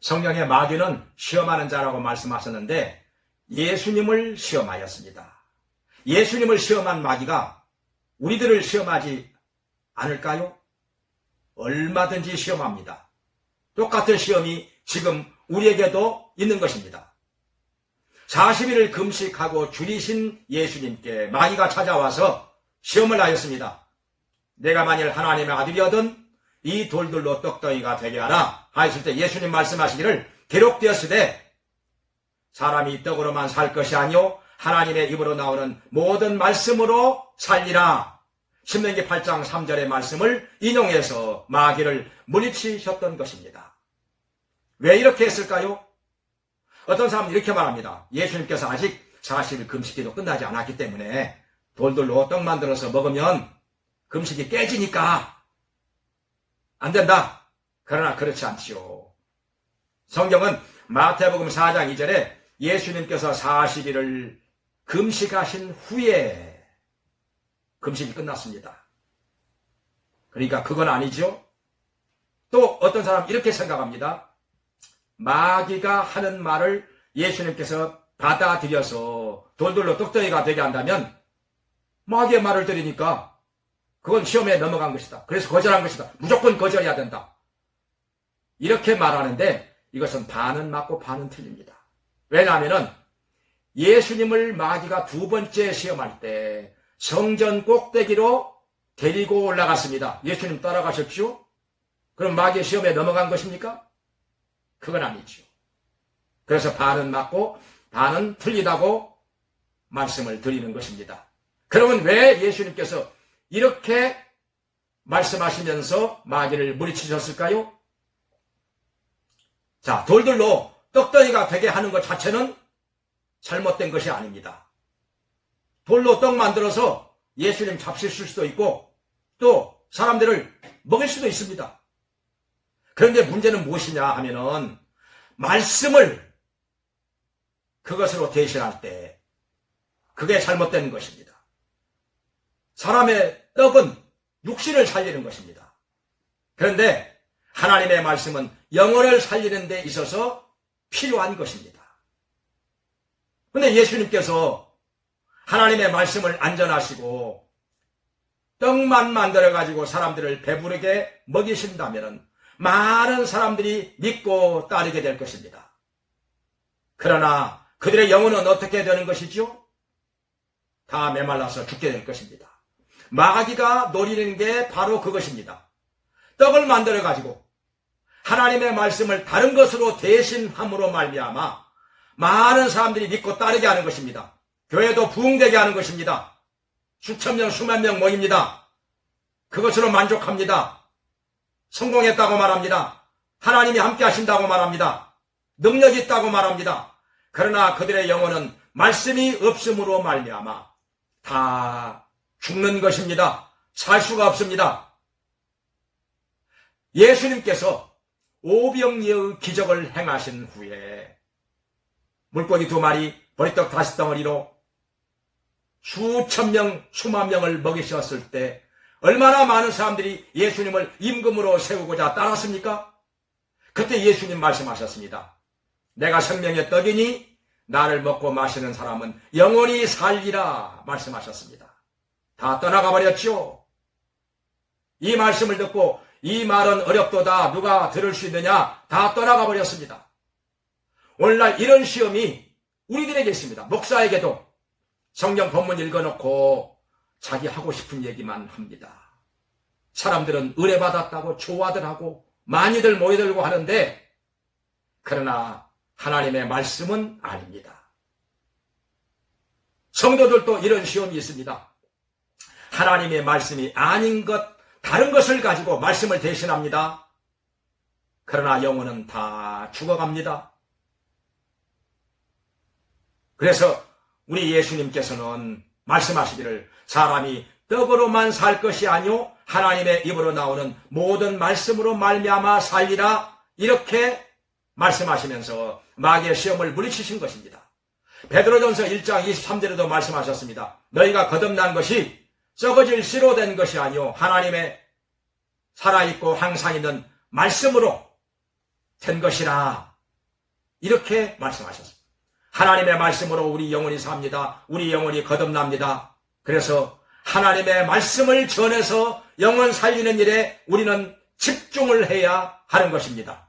성경에 마귀는 시험하는 자라고 말씀하셨는데 예수님을 시험하였습니다. 예수님을 시험한 마귀가 우리들을 시험하지 않을까요? 얼마든지 시험합니다. 똑같은 시험이 지금 우리에게도 있는 것입니다. 40일을 금식하고 줄이신 예수님께 마귀가 찾아와서 시험을 하였습니다. 내가 만일 하나님의 아들이거든 이 돌들로 떡덩이가 되게 하라 하였을 때 예수님 말씀하시기를 기록되었으되 사람이 떡으로만 살 것이 아니요 하나님의 입으로 나오는 모든 말씀으로 살리라. 신명기 8장 3절의 말씀을 인용해서 마귀를 물리치셨던 것입니다. 왜 이렇게 했을까요? 어떤 사람은 이렇게 말합니다. 예수님께서 아직 40일 금식기도 끝나지 않았기 때문에 돌들로 떡 만들어서 먹으면 금식이 깨지니까 안 된다. 그러나 그렇지 않지요. 성경은 마태복음 4장 2절에 예수님께서 40일을 금식하신 후에 금식이 끝났습니다. 그러니까 그건 아니죠. 또 어떤 사람은 이렇게 생각합니다. 마귀가 하는 말을 예수님께서 받아들여서 돌돌로 떡덩이가 되게 한다면 마귀의 말을 들으니까 그건 시험에 넘어간 것이다. 그래서 거절한 것이다. 무조건 거절해야 된다. 이렇게 말하는데 이것은 반은 맞고 반은 틀립니다. 왜냐하면 예수님을 마귀가 두 번째 시험할 때 성전 꼭대기로 데리고 올라갔습니다. 예수님 따라가셨죠? 그럼 마귀의 시험에 넘어간 것입니까? 그건 아니죠. 그래서 반은 맞고 반은 틀리다고 말씀을 드리는 것입니다. 그러면 왜 예수님께서 이렇게 말씀하시면서 마귀를 물리치셨을까요? 자, 돌들로 떡덩이가 되게 하는 것 자체는 잘못된 것이 아닙니다. 돌로 떡 만들어서 예수님 잡수실 수도 있고 또 사람들을 먹일 수도 있습니다. 그런데 문제는 무엇이냐 하면은 말씀을 그것으로 대신할 때 그게 잘못된 것입니다. 사람의 떡은 육신을 살리는 것입니다. 그런데 하나님의 말씀은 영혼을 살리는 데 있어서 필요한 것입니다. 그런데 예수님께서 하나님의 말씀을 안전하시고 떡만 만들어가지고 사람들을 배부르게 먹이신다면 많은 사람들이 믿고 따르게 될 것입니다. 그러나 그들의 영혼은 어떻게 되는 것이죠? 다 메말라서 죽게 될 것입니다. 마귀가 노리는 게 바로 그것입니다. 떡을 만들어가지고 하나님의 말씀을 다른 것으로 대신함으로 말미암아 많은 사람들이 믿고 따르게 하는 것입니다. 교회도 부흥되게 하는 것입니다. 수천 명, 수만 명 모입니다. 그것으로 만족합니다. 성공했다고 말합니다. 하나님이 함께 하신다고 말합니다. 능력이 있다고 말합니다. 그러나 그들의 영혼은 말씀이 없음으로 말미암아 다 죽는 것입니다. 살 수가 없습니다. 예수님께서 오병이어의 기적을 행하신 후에 물고기 2마리, 보리떡 5덩어리로 수천 명, 수만 명을 먹이셨을 때 얼마나 많은 사람들이 예수님을 임금으로 세우고자 따랐습니까? 그때 예수님 말씀하셨습니다. 내가 생명의 떡이니 나를 먹고 마시는 사람은 영원히 살리라 말씀하셨습니다. 다 떠나가 버렸죠. 이 말씀을 듣고 이 말은 어렵도다 누가 들을 수 있느냐 다 떠나가 버렸습니다. 오늘날 이런 시험이 우리들에게 있습니다. 목사에게도 성경 본문 읽어놓고 자기 하고 싶은 얘기만 합니다. 사람들은 의뢰받았다고 좋아들 하고 많이들 모여들고 하는데 그러나 하나님의 말씀은 아닙니다. 성도들도 이런 시험이 있습니다. 하나님의 말씀이 아닌 것, 다른 것을 가지고 말씀을 대신합니다. 그러나 영혼은 다 죽어갑니다. 그래서 우리 예수님께서는 말씀하시기를 사람이 떡으로만 살 것이 아니요 하나님의 입으로 나오는 모든 말씀으로 말미암아 살리라 이렇게 말씀하시면서 마귀의 시험을 물리치신 것입니다. 베드로전서 1장 23절에도 말씀하셨습니다. 너희가 거듭난 것이 썩어질 씨로 된 것이 아니요 하나님의 살아있고 항상 있는 말씀으로 된 것이라 이렇게 말씀하셨습니다. 하나님의 말씀으로 우리 영혼이 삽니다. 우리 영혼이 거듭납니다. 그래서 하나님의 말씀을 전해서 영혼 살리는 일에 우리는 집중을 해야 하는 것입니다.